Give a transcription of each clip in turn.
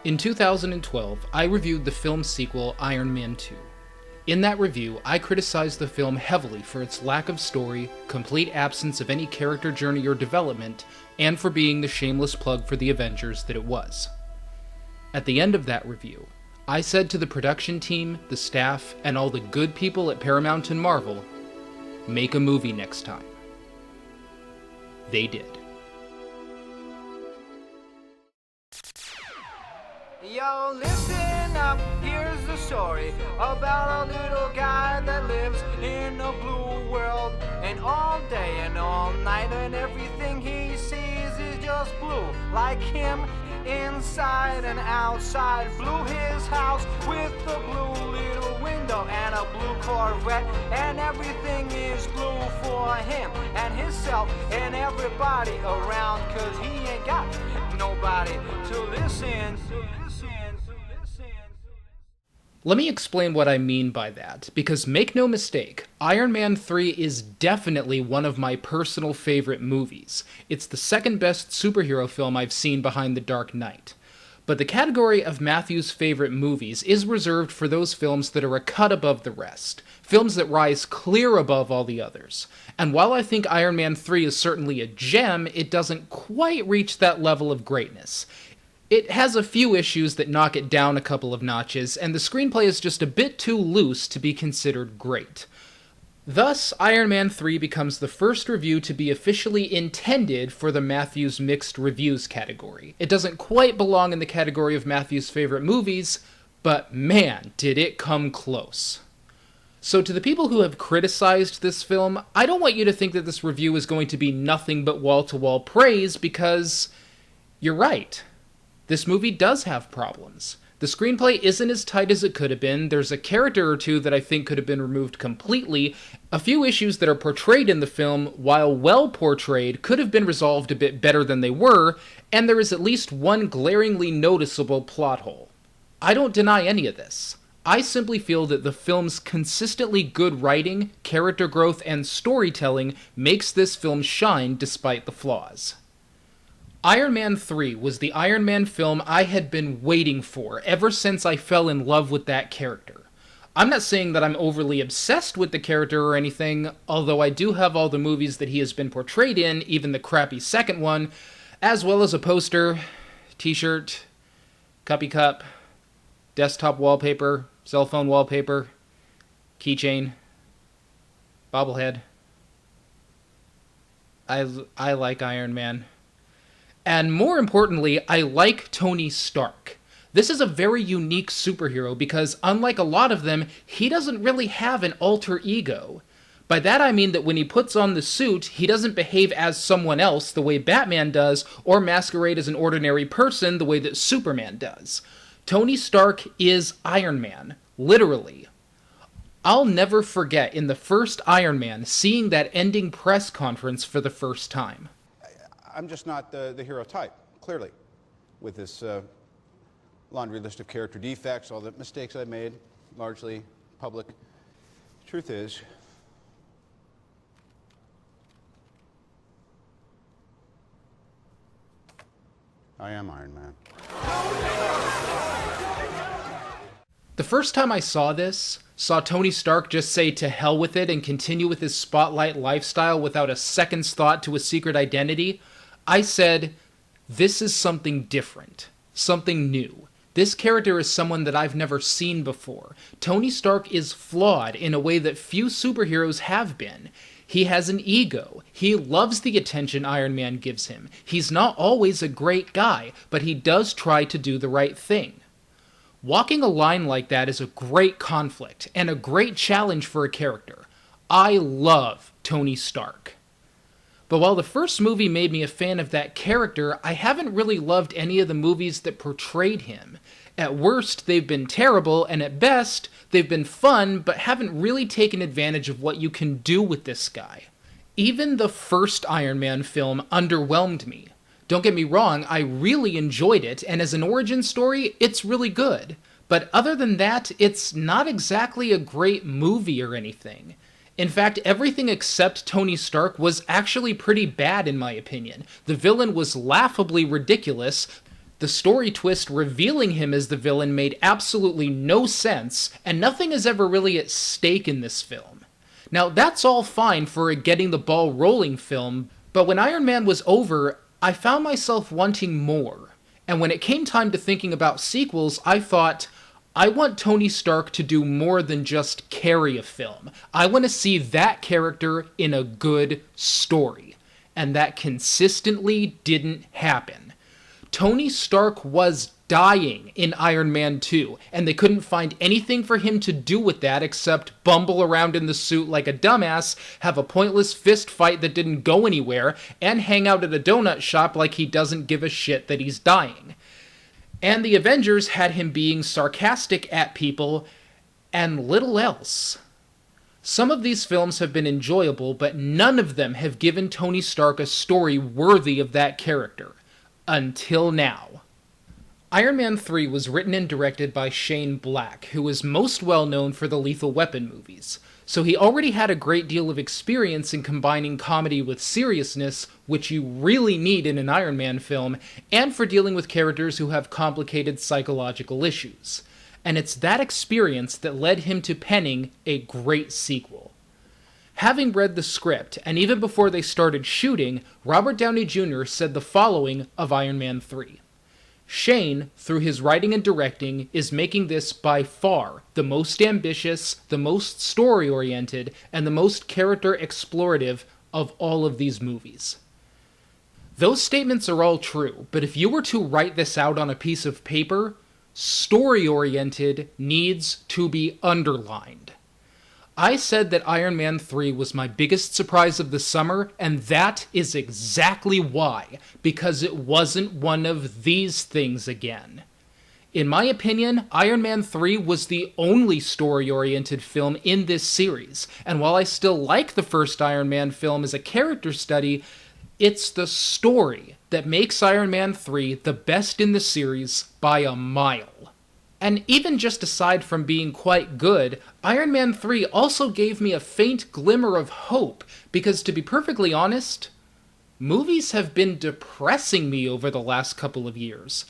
In 2012, I reviewed the film sequel Iron Man 2. In that review, I criticized the film heavily for its lack of story, complete absence of any character journey or development, and for being the shameless plug for the Avengers that it was. At the end of that review, I said to the production team, the staff, and all the good people at Paramount and Marvel, make a movie next time. They did. Yo, listen up, here's the story about a little guy that lives in a blue world. And all day and all night and everything he sees is just blue. Like him, inside and outside. Blew his house with a blue little window and a blue Corvette. And everything is blue for him and himself and everybody around. Cause he ain't got nobody to listen. Let me explain what I mean by that, because make no mistake, Iron Man 3 is definitely one of my personal favorite movies. It's the second best superhero film I've seen behind The Dark Knight. But the category of Matthew's favorite movies is reserved for those films that are a cut above the rest, films that rise clear above all the others. And while I think Iron Man 3 is certainly a gem, it doesn't quite reach that level of greatness. It has a few issues that knock it down a couple of notches, and the screenplay is just a bit too loose to be considered great. Thus, Iron Man 3 becomes the first review to be officially intended for the Matthew's Mixed Reviews category. It doesn't quite belong in the category of Matthew's favorite movies, but man, did it come close. So to the people who have criticized this film, I don't want you to think that this review is going to be nothing but wall-to-wall praise, because you're right. This movie does have problems. The screenplay isn't as tight as it could have been, there's a character or two that I think could have been removed completely, a few issues that are portrayed in the film, while well portrayed, could have been resolved a bit better than they were, and there is at least one glaringly noticeable plot hole. I don't deny any of this. I simply feel that the film's consistently good writing, character growth, and storytelling makes this film shine despite the flaws. Iron Man 3 was the Iron Man film I had been waiting for ever since I fell in love with that character. I'm not saying that I'm overly obsessed with the character or anything, although I do have all the movies that he has been portrayed in, even the crappy second one, as well as a poster, t-shirt, cuppy cup, desktop wallpaper, cell phone wallpaper, keychain, bobblehead. I like Iron Man. And more importantly, I like Tony Stark. This is a very unique superhero because, unlike a lot of them, he doesn't really have an alter ego. By that I mean that when he puts on the suit, he doesn't behave as someone else the way Batman does, or masquerade as an ordinary person the way that Superman does. Tony Stark is Iron Man, literally. I'll never forget in the first Iron Man seeing that ending press conference for the first time. I'm just not the hero type, clearly, with this laundry list of character defects, all the mistakes I made, largely public. Truth is, I am Iron Man. The first time I saw Tony Stark just say to hell with it and continue with his spotlight lifestyle without a second's thought to a secret identity, I said, this is something different, something new. This character is someone that I've never seen before. Tony Stark is flawed in a way that few superheroes have been. He has an ego. He loves the attention Iron Man gives him. He's not always a great guy, but he does try to do the right thing. Walking a line like that is a great conflict and a great challenge for a character. I love Tony Stark. But while the first movie made me a fan of that character, I haven't really loved any of the movies that portrayed him. At worst, they've been terrible, and at best, they've been fun, but haven't really taken advantage of what you can do with this guy. Even the first Iron Man film underwhelmed me. Don't get me wrong, I really enjoyed it, and as an origin story, it's really good. But other than that, it's not exactly a great movie or anything. In fact, everything except Tony Stark was actually pretty bad in my opinion. The villain was laughably ridiculous. The story twist revealing him as the villain made absolutely no sense, and nothing is ever really at stake in this film. Now, that's all fine for a getting the ball rolling film, but when Iron Man was over, I found myself wanting more. And when it came time to thinking about sequels, I thought, I want Tony Stark to do more than just carry a film. I want to see that character in a good story. And that consistently didn't happen. Tony Stark was dying in Iron Man 2, and they couldn't find anything for him to do with that except bumble around in the suit like a dumbass, have a pointless fist fight that didn't go anywhere, and hang out at a donut shop like he doesn't give a shit that he's dying. And the Avengers had him being sarcastic at people, and little else. Some of these films have been enjoyable, but none of them have given Tony Stark a story worthy of that character. Until now. Iron Man 3 was written and directed by Shane Black, who is most well known for the Lethal Weapon movies, so he already had a great deal of experience in combining comedy with seriousness, which you really need in an Iron Man film, and for dealing with characters who have complicated psychological issues. And it's that experience that led him to penning a great sequel. Having read the script, and even before they started shooting, Robert Downey Jr. said the following of Iron Man 3. Shane, through his writing and directing, is making this by far the most ambitious, the most story-oriented, and the most character-explorative of all of these movies. Those statements are all true, but if you were to write this out on a piece of paper, story-oriented needs to be underlined. I said that Iron Man 3 was my biggest surprise of the summer, and that is exactly why, because it wasn't one of these things again. In my opinion, Iron Man 3 was the only story-oriented film in this series, and while I still like the first Iron Man film as a character study, it's the story that makes Iron Man 3 the best in the series by a mile. And even just aside from being quite good, Iron Man 3 also gave me a faint glimmer of hope, because to be perfectly honest, movies have been depressing me over the last couple of years.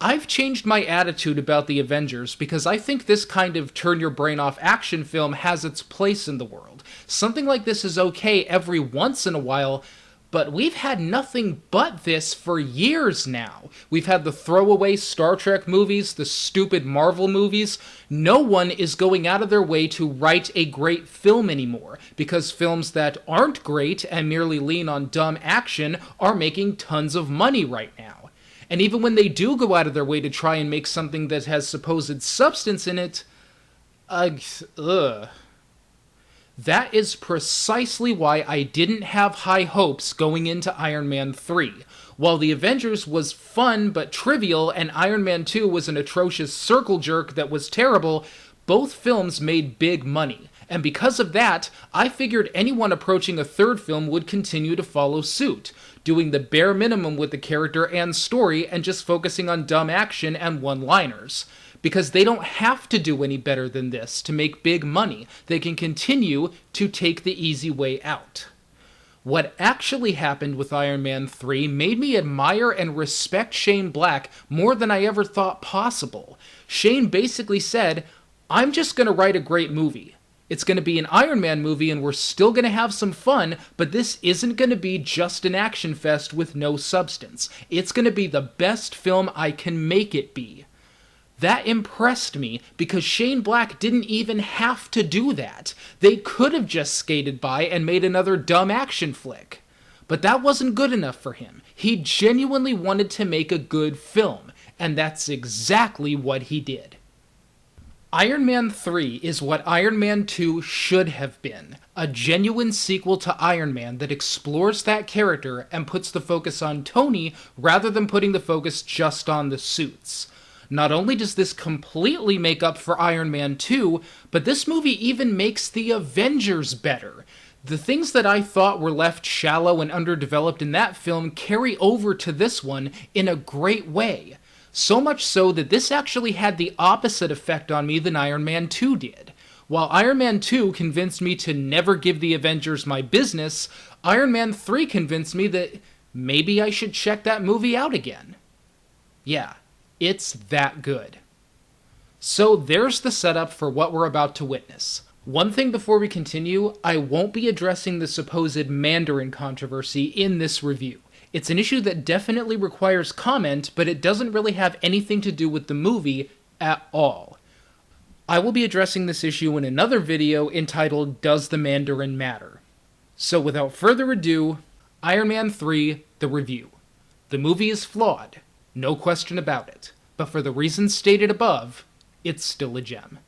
I've changed my attitude about the Avengers because I think this kind of turn-your-brain-off action film has its place in the world. Something like this is okay every once in a while, but we've had nothing but this for years now. We've had the throwaway Star Trek movies, the stupid Marvel movies. No one is going out of their way to write a great film anymore, because films that aren't great and merely lean on dumb action are making tons of money right now. And even when they do go out of their way to try and make something that has supposed substance in it, That is precisely why I didn't have high hopes going into Iron Man 3. While The Avengers was fun but trivial and Iron Man 2 was an atrocious circle jerk that was terrible, both films made big money. And because of that, I figured anyone approaching a third film would continue to follow suit, doing the bare minimum with the character and story and just focusing on dumb action and one-liners. Because they don't have to do any better than this to make big money. They can continue to take the easy way out. What actually happened with Iron Man 3 made me admire and respect Shane Black more than I ever thought possible. Shane basically said, I'm just going to write a great movie. It's going to be an Iron Man movie and we're still going to have some fun, but this isn't going to be just an action fest with no substance. It's going to be the best film I can make it be. That impressed me because Shane Black didn't even have to do that. They could have just skated by and made another dumb action flick. But that wasn't good enough for him. He genuinely wanted to make a good film, and that's exactly what he did. Iron Man 3 is what Iron Man 2 should have been, a genuine sequel to Iron Man that explores that character and puts the focus on Tony rather than putting the focus just on the suits. Not only does this completely make up for Iron Man 2, but this movie even makes the Avengers better. The things that I thought were left shallow and underdeveloped in that film carry over to this one in a great way. So much so that this actually had the opposite effect on me than Iron Man 2 did. While Iron Man 2 convinced me to never give the Avengers my business, Iron Man 3 convinced me that maybe I should check that movie out again. Yeah, it's that good. So there's the setup for what we're about to witness. One thing before we continue, I won't be addressing the supposed Mandarin controversy in this review. It's an issue that definitely requires comment, but it doesn't really have anything to do with the movie at all. I will be addressing this issue in another video entitled Does the Mandarin Matter? So without further ado, Iron Man 3, the review. The movie is flawed, no question about it, but for the reasons stated above, it's still a gem.